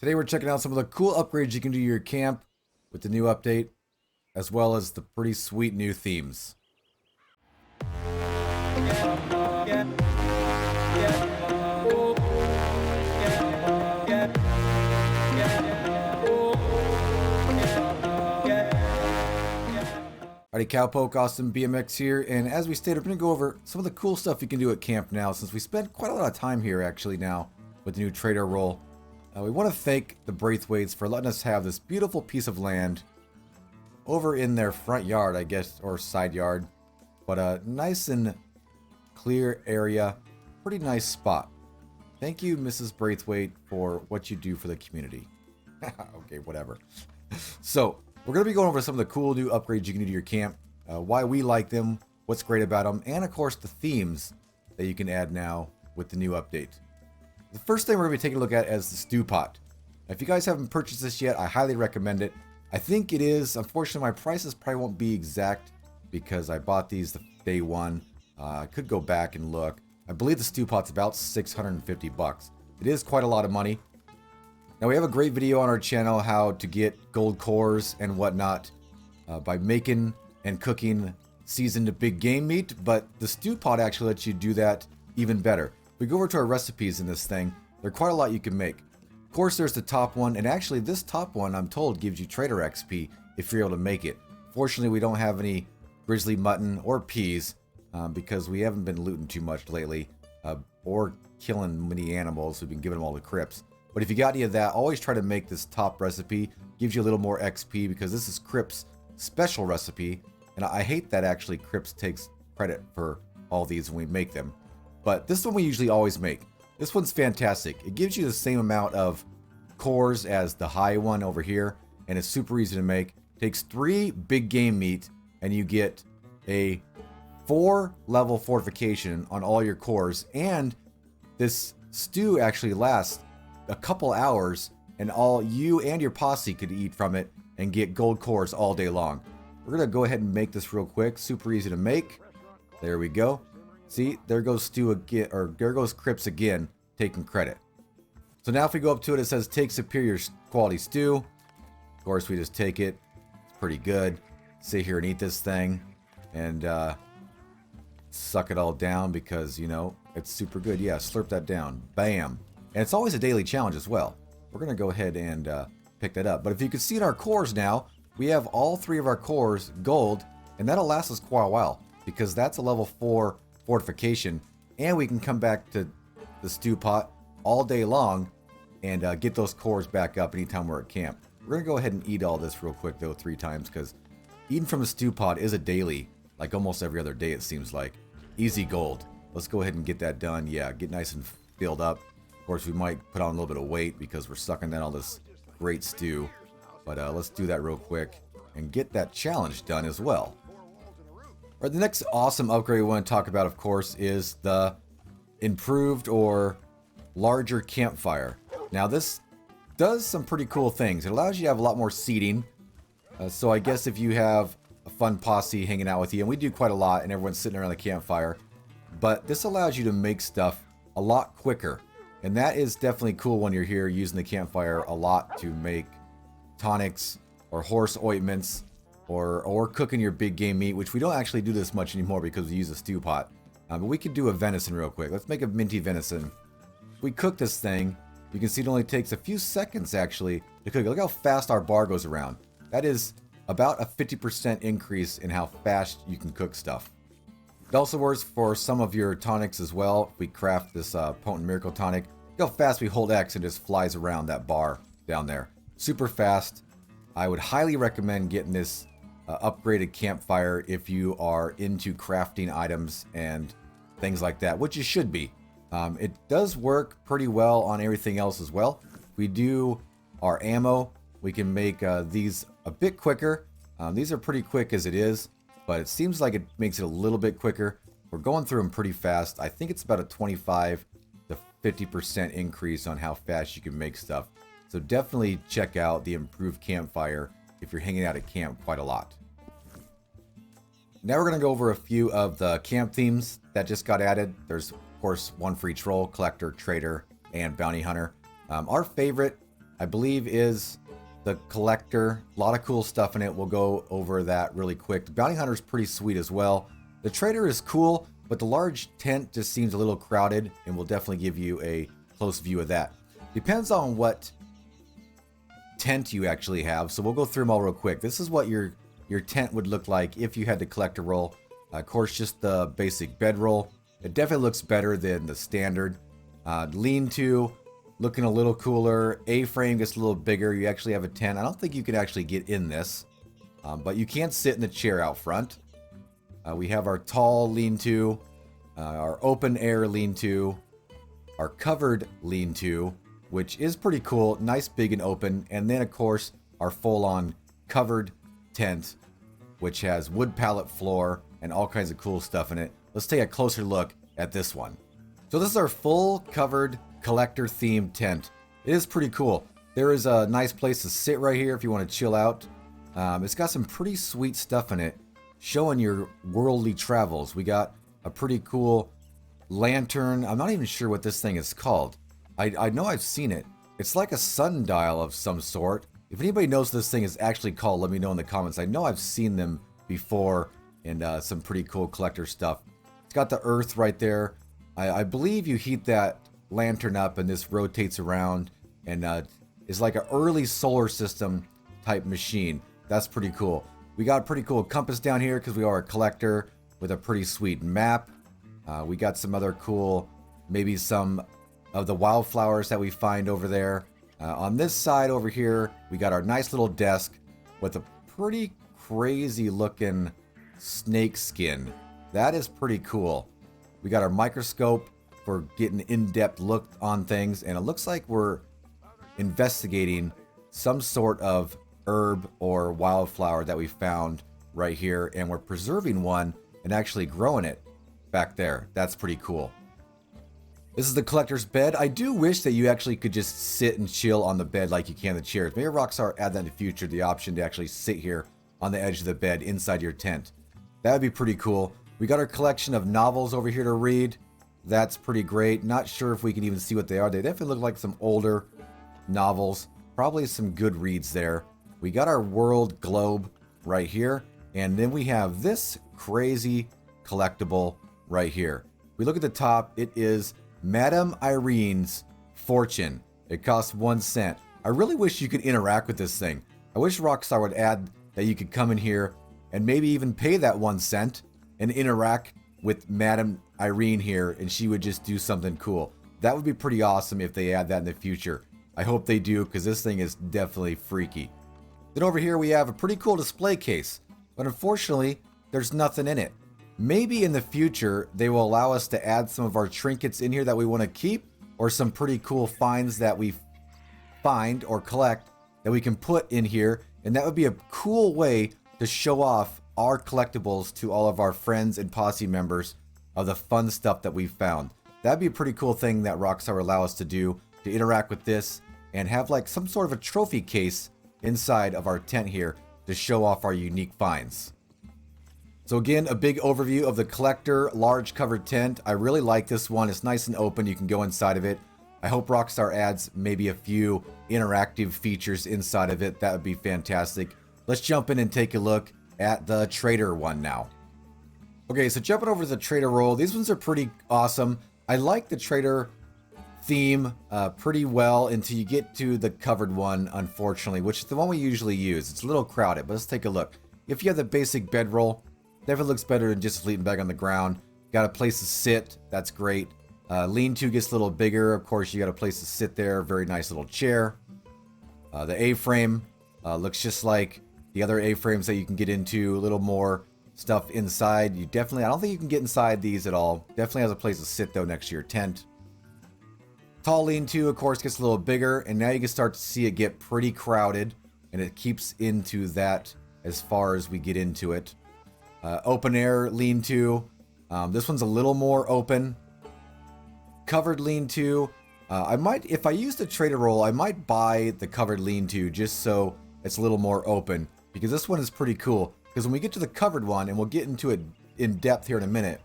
Today we're checking out some of the cool upgrades you can do to your camp with the new update, as well as the pretty sweet new themes. Alrighty, Cowpoke, AustinBMX here, and as we stated, we're going to go over some of the cool stuff you can do at camp now, since we spent quite a lot of time here actually now with the new trader role. We want to thank the Braithwaites for letting us have this beautiful piece of land over in their front yard, I guess, or side yard, but a nice and clear area, pretty nice spot. Thank you, Mrs. Braithwaite, for what you do for the community. Okay, whatever. So, we're going to be going over some of the cool new upgrades you can do to your camp, why we like them, what's great about them, and of course the themes that you can add now with the new update. The first thing we're going to be taking a look at is the stew pot. Now, if you guys haven't purchased this yet, I highly recommend it. I think it is, unfortunately my prices probably won't be exact because I bought these the day one. I could go back and look. I believe the stew pot's about 650 bucks. It is quite a lot of money. Now we have a great video on our channel how to get gold cores and whatnot by making and cooking seasoned big game meat, but the stew pot actually lets you do that even better. If we go over to our recipes in this thing, there are quite a lot you can make. Of course there's the top one, and actually this top one I'm told gives you trader XP if you're able to make it. Fortunately we don't have any grizzly mutton or peas because we haven't been looting too much lately or killing many animals. We've been giving them all to Crips. But if you got any of that, always try to make this top recipe. Gives you a little more XP because this is Crips' special recipe. And I hate that actually Crips takes credit for all these when we make them. But this one we usually always make. This one's fantastic. It gives you the same amount of cores as the high one over here. And it's super easy to make. Takes 3 big game meat and you get a 4-level fortification on all your cores. And this stew actually lasts a couple hours, and all you and your posse could eat from it and get gold cores all day long. We're gonna go ahead and make this real quick. Super easy to make. There we go. See, there goes stew again, or there goes Crips again, taking credit. So now if we go up to it, it says take superior quality stew. Of course, we just take it. It's pretty good. Sit here and eat this thing and suck it all down because, you know, it's super good. Yeah, slurp that down. Bam. And it's always a daily challenge as well. We're going to go ahead and pick that up. But if you can see in our cores now, we have all 3 of our cores gold, and that'll last us quite a while because that's a level 4 fortification. And we can come back to the stew pot all day long and get those cores back up anytime we're at camp. We're going to go ahead and eat all this real quick though 3 times because eating from a stew pot is a daily, like almost every other day it seems like. Easy gold. Let's go ahead and get that done. Yeah, get nice and filled up. Of course, we might put on a little bit of weight because we're sucking down all this great stew. But let's do that real quick and get that challenge done as well. All right, the next awesome upgrade we want to talk about, of course, is the improved or larger campfire. Now, this does some pretty cool things. It allows you to have a lot more seating. So I guess if you have a fun posse hanging out with you, and we do quite a lot, and everyone's sitting around the campfire, but this allows you to make stuff a lot quicker. And that is definitely cool when you're here using the campfire a lot to make tonics or horse ointments or cooking your big game meat, which we don't actually do this much anymore because we use a stew pot. But we could do a venison real quick. Let's make a minty venison. If we cook this thing, you can see it only takes a few seconds actually to cook it. Look how fast our bar goes around. That is about a 50% increase in how fast you can cook stuff. It also works for some of your tonics as well. If we craft this Potent Miracle Tonic, look how fast we hold X and just flies around that bar down there. Super fast. I would highly recommend getting this upgraded campfire if you are into crafting items and things like that, which you should be. It does work pretty well on everything else as well. We do our ammo. We can make these a bit quicker. These are pretty quick as it is, but it seems like it makes it a little bit quicker. We're going through them pretty fast. I think it's about a 25 to 50% increase on how fast you can make stuff. So definitely check out the improved campfire if you're hanging out at camp quite a lot. Now we're going to go over a few of the camp themes that just got added. There's, of course, one for each role: collector, trader, and bounty hunter. Our favorite I believe is the collector. A lot of cool stuff in it. We'll go over that really quick. The bounty hunter is pretty sweet as well. The trader is cool, but the large tent just seems a little crowded, and we'll definitely give you a close view of that. Depends on what tent you actually have, so we'll go through them all real quick. This is what your tent would look like if you had the collector roll. Of course, just the basic bedroll. It definitely looks better than the standard. Lean-to, looking a little cooler. A-frame gets a little bigger. You actually have a tent. I don't think you can actually get in this, but you can sit in the chair out front. We have our tall lean-to, our open air lean-to, our covered lean-to, which is pretty cool, nice, big, and open. And then, of course, our full-on covered tent, which has wood pallet floor and all kinds of cool stuff in it. Let's take a closer look at this one. So this is our full covered collector themed tent. It is pretty cool. There is a nice place to sit right here if you want to chill out. It's got some pretty sweet stuff in it, showing your worldly travels. We got a pretty cool lantern. I'm not even sure what this thing is called. I know I've seen it. It's like a sundial of some sort. If anybody knows what this thing is actually called, let me know in the comments. I know I've seen them before, and some pretty cool collector stuff. It's got the earth right there. I believe you heat that lantern up and this rotates around, and is like an early solar system type machine. That's pretty cool. We got a pretty cool compass down here because we are a collector with a pretty sweet map. We got some other cool, maybe some of the wildflowers that we find over there. On this side over here, we got our nice little desk with a pretty crazy looking snake skin. That is pretty cool. We got our microscope for getting in-depth look on things, and it looks like we're investigating some sort of herb or wildflower that we found right here, and we're preserving one and actually growing it back there. That's pretty cool. This is the collector's bed. I do wish that you actually could just sit and chill on the bed like you can the chairs. Maybe Rockstar add that in the future, the option to actually sit here on the edge of the bed inside your tent. That would be pretty cool. We got our collection of novels over here to read. That's pretty great. Not sure if we can even see what they are. They definitely look like some older novels. Probably some good reads there. We got our world globe right here. And then we have this crazy collectible right here. We look at the top. It is Madame Irene's fortune. It costs 1 cent. I really wish you could interact with this thing. I wish Rockstar would add that you could come in here and maybe even pay that 1 cent and interact with Madame Irene here, and she would just do something cool. That would be pretty awesome if they add that in the future. I hope they do, because this thing is definitely freaky. Then over here we have a pretty cool display case, but unfortunately there's nothing in it. Maybe in the future they will allow us to add some of our trinkets in here that we want to keep, or some pretty cool finds that we find or collect that we can put in here, and that would be a cool way to show off our collectibles to all of our friends and posse members of the fun stuff that we found. That'd be a pretty cool thing that Rockstar would allow us to do, to interact with this and have like some sort of a trophy case inside of our tent here to show off our unique finds. So again, a big overview of the collector large covered tent. I really like this one. It's nice and open. You can go inside of it. I hope Rockstar adds maybe a few interactive features inside of it. That would be fantastic. Let's jump in and take a look at the trader one now. Okay, so jumping over to the trader roll. These ones are pretty awesome. I like the trader theme pretty well until you get to the covered one, unfortunately, which is the one we usually use. It's a little crowded, but let's take a look. If you have the basic bedroll, definitely looks better than just sleeping back on the ground. Got a place to sit. That's great. Lean-to gets a little bigger. Of course, you got a place to sit there. Very nice little chair. The A-frame looks just like the other A-frames that you can get into. A little more stuff inside. You definitely, I don't think you can get inside these at all. Definitely has a place to sit though next to your tent. Tall lean-to, of course, gets a little bigger, and now you can start to see it get pretty crowded, and it keeps into that as far as we get into it. Open air lean-to. This one's a little more open. Covered lean-to. I might, if I use the trader roll, I might buy the covered lean-to just so it's a little more open, because this one is pretty cool. Because when we get to the covered one, and we'll get into it in depth here in a minute,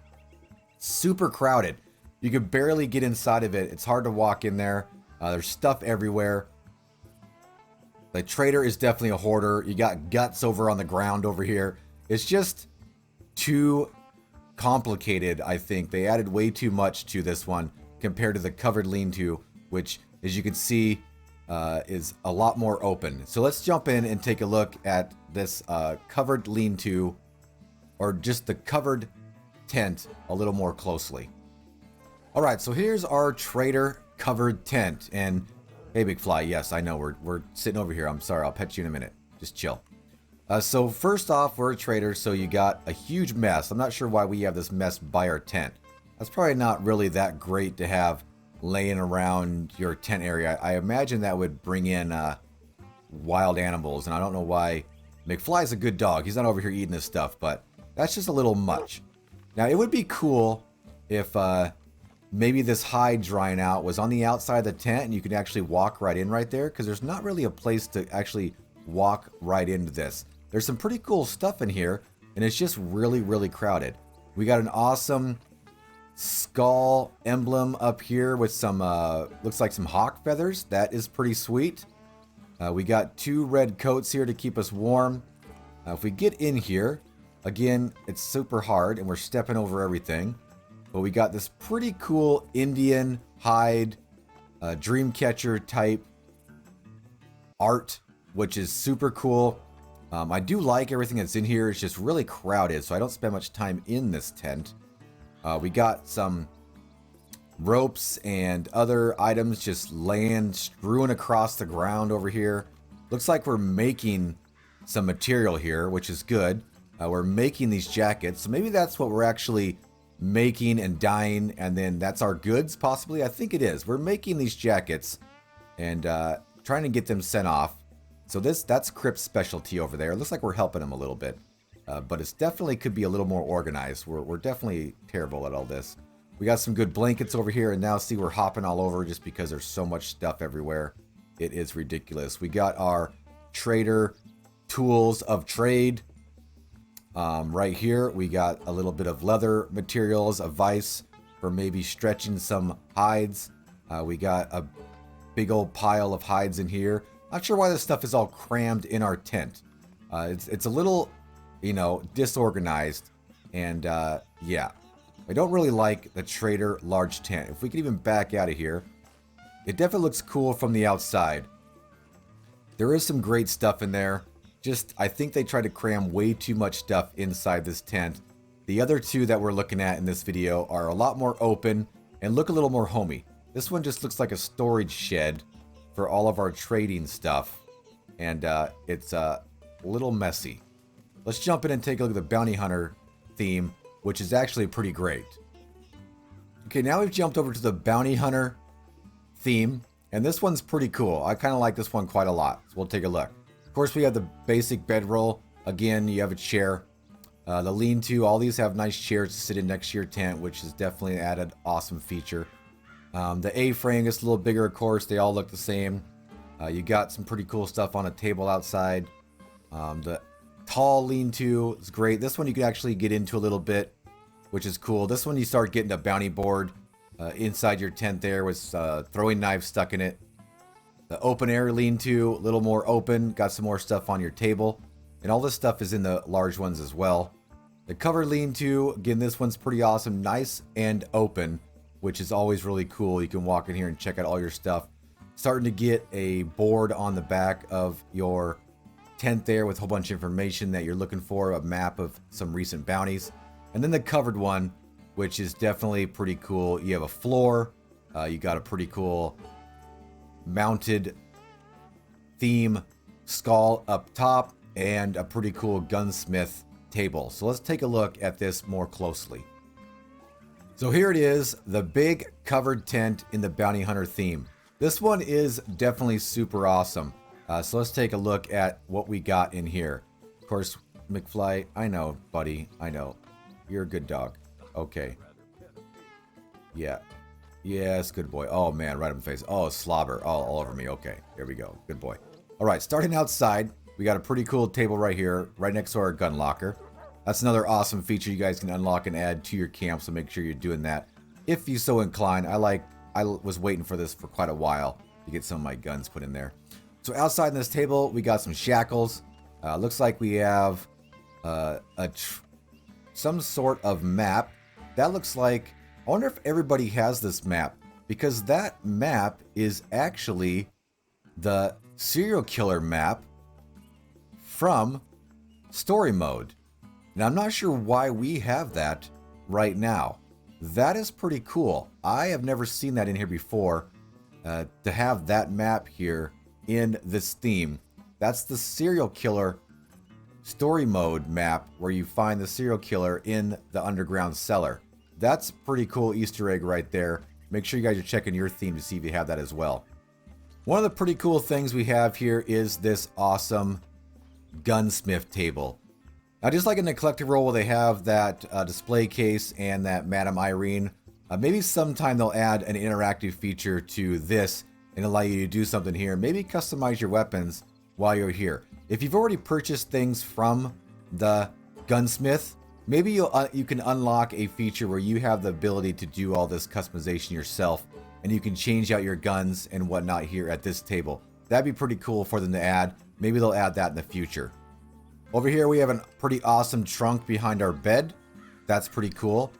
super crowded. You could barely get inside of it. It's hard to walk in there. There's stuff everywhere. The trader is definitely a hoarder. You got guts over on the ground over here. It's just too complicated, I think. They added way too much to this one compared to the covered lean-to, which, as you can see, is a lot more open. So let's jump in and take a look at this covered lean-to, or just the covered tent, a little more closely. All right, so here's our trader covered tent. And hey, Big Fly, yes, I know we're sitting over here. I'm sorry, I'll pet you in a minute. Just chill. So first off, we're a trader, so you got a huge mess. I'm not sure why we have this mess by our tent. That's probably not really that great to have laying around your tent area. I imagine that would bring in wild animals, and I don't know why. McFly's a good dog. He's not over here eating this stuff, but that's just a little much. Now, it would be cool if maybe this hide drying out was on the outside of the tent and you could actually walk right in right there, because there's not really a place to actually walk right into this. There's some pretty cool stuff in here, and it's just really, really crowded. We got an awesome skull emblem up here with some, looks like some hawk feathers. That is pretty sweet. We got 2 red coats here to keep us warm. If we get in here, again, it's super hard, and we're stepping over everything. But we got this pretty cool Indian hide, dreamcatcher type art, which is super cool. I do like everything that's in here. It's just really crowded, so I don't spend much time in this tent. We got some ropes and other items just strewn across the ground over here. Looks like we're making some material here, which is good. We're making these jackets, so maybe that's what we're actually making and dyeing, and then that's our goods, possibly. I think it is. We're making these jackets and trying to get them sent off. So that's Crip's specialty over there. It looks like we're helping him a little bit. But it's definitely could be a little more organized. We're definitely terrible at all this. We got some good blankets over here, and now see we're hopping all over just because there's so much stuff everywhere. It is ridiculous. We got our trader tools of trade. Right here, we got a little bit of leather materials, a vise for maybe stretching some hides. We got a big old pile of hides in here. Not sure why this stuff is all crammed in our tent. It's a little, you know, disorganized, and yeah. I don't really like the trader large tent. If we could even back out of here, it definitely looks cool from the outside. There is some great stuff in there. Just, I think they tried to cram way too much stuff inside this tent. The other 2 that we're looking at in this video are a lot more open and look a little more homey. This one just looks like a storage shed for all of our trading stuff, and it's a little messy. Let's jump in and take a look at the bounty hunter theme, which is actually pretty great. Okay, now we've jumped over to the bounty hunter theme, and this one's pretty cool. I kind of like this one quite a lot, so we'll take a look. Of course, we have the basic bedroll. Again, you have a chair. The lean-to, all these have nice chairs to sit in next to your tent, which is definitely an added awesome feature. The A-frame is a little bigger, of course. They all look the same. You got some pretty cool stuff on a table outside. The tall lean-to is great. This one you can actually get into a little bit, which is cool. This one you start getting a bounty board inside your tent there with throwing knives stuck in it. The open air lean-to, a little more open. Got some more stuff on your table. And all this stuff is in the large ones as well. The covered lean-to, again, this one's pretty awesome. Nice and open, which is always really cool. You can walk in here and check out all your stuff. Starting to get a board on the back of your tent there with a whole bunch of information that you're looking for, a map of some recent bounties. And then the covered one, which is definitely pretty cool. You have a floor. You got a pretty cool mounted theme skull up top and a pretty cool gunsmith table. So let's take a look at this more closely. So here it is, the big covered tent in the bounty hunter theme. This one is definitely super awesome. So let's take a look at what we got in here. Of course, McFly, I know, buddy, I know. You're a good dog. Okay. Yeah. Yes, good boy. Oh, man, right in the face. Oh, slobber. All over me. Okay, here we go. Good boy. All right, starting outside, we got a pretty cool table right here, right next to our gun locker. That's another awesome feature you guys can unlock and add to your camp, so make sure you're doing that if you so incline. I was waiting for this for quite a while to get some of my guns put in there. So outside in this table, we got some shackles. Looks like we have some sort of map. That looks like, I wonder if everybody has this map, because that map is actually the serial killer map from story mode. And I'm not sure why we have that right now. That is pretty cool. I have never seen that in here before, to have that map here in this theme. That's the serial killer story mode map where you find the serial killer in the underground cellar. That's a pretty cool Easter egg right there. Make sure you guys are checking your theme to see if you have that as well. One of the pretty cool things we have here is this awesome gunsmith table. Now, just like in the collector roll where they have that display case and that Madame Irene, maybe sometime they'll add an interactive feature to this and allow you to do something here. Maybe customize your weapons while you're here. If you've already purchased things from the gunsmith, maybe you can unlock a feature where you have the ability to do all this customization yourself, and you can change out your guns and whatnot here at this table. That'd be pretty cool for them to add. Maybe they'll add that in the future. Over here we have a pretty awesome trunk behind our bed. That's pretty cool.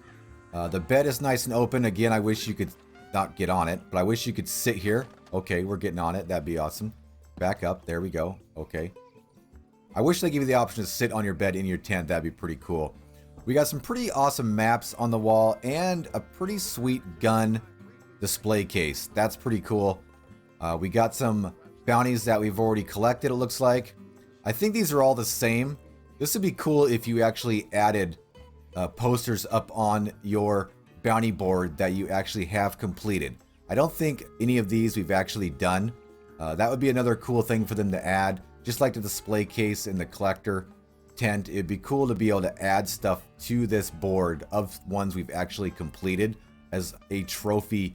The bed is nice and open. Again, I wish you could not get on it, but I wish you could sit here. Okay, we're getting on it. That'd be awesome. Back up. There we go. Okay. I wish they give you the option to sit on your bed in your tent. That'd be pretty cool. We got some pretty awesome maps on the wall and a pretty sweet gun display case. That's pretty cool. We got some bounties that we've already collected, it looks like. I think these are all the same. This would be cool if you actually added posters up on your bounty board that you actually have completed. I don't think any of these we've actually done. That would be another cool thing for them to add. Just like the display case in the collector tent, it'd be cool to be able to add stuff to this board of ones we've actually completed as a trophy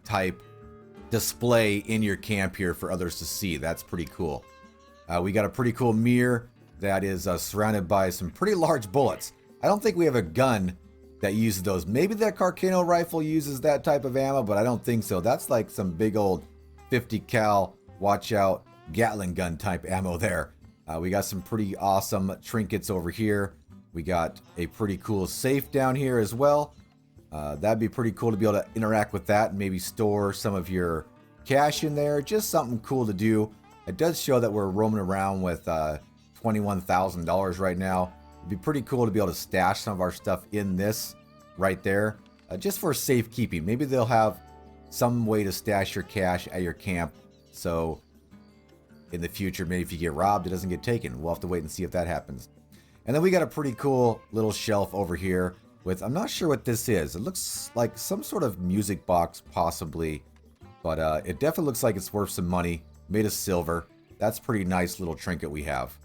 type display in your camp here for others to see. That's pretty cool. We got a pretty cool mirror that is surrounded by some pretty large bullets. I don't think we have a gun that uses those. Maybe that Carcano rifle uses that type of ammo, but I don't think so. That's like some big old 50 cal, watch out, Gatling gun type ammo there. We got some pretty awesome trinkets over here. We got a pretty cool safe down here as well. That'd be pretty cool to be able to interact with that and maybe store some of your cash in there. Just something cool to do. It does show that we're roaming around with $21,000 right now. It'd be pretty cool to be able to stash some of our stuff in this right there, just for safekeeping. Maybe they'll have some way to stash your cash at your camp, so in the future, maybe if you get robbed, it doesn't get taken. We'll have to wait and see if that happens. And then we got a pretty cool little shelf over here with, I'm not sure what this is. It looks like some sort of music box, possibly, but it definitely looks like it's worth some money. Made of silver. That's pretty nice little trinket we have.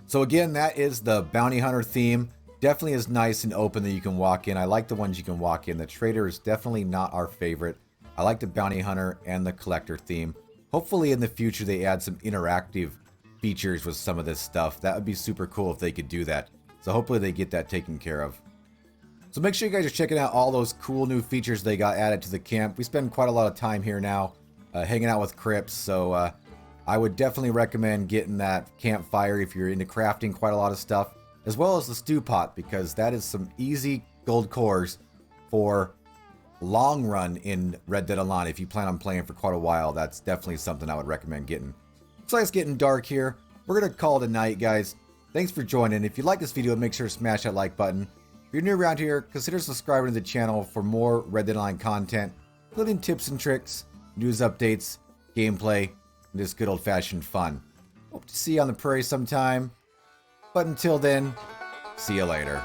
So again, that is the bounty hunter theme. Definitely is nice and open that you can walk in. I like the ones you can walk in. The trader is definitely not our favorite. I like the bounty hunter and the collector theme. Hopefully in the future they add some interactive features with some of this stuff. That would be super cool if they could do that. So hopefully they get that taken care of. So make sure you guys are checking out all those cool new features they got added to the camp. We spend quite a lot of time here now hanging out with Crips, so I would definitely recommend getting that campfire if you're into crafting quite a lot of stuff, as well as the stew pot, because that is some easy gold cores for long run in Red Dead Online. If you plan on playing for quite a while, that's definitely something I would recommend getting. So it's getting dark here. We're going to call it a night, guys. Thanks for joining. If you like this video, make sure to smash that like button. If you're new around here, consider subscribing to the channel for more Red Dead Online content, including tips and tricks, news updates, gameplay, and just good old-fashioned fun. Hope to see you on the prairie sometime. But until then, see you later.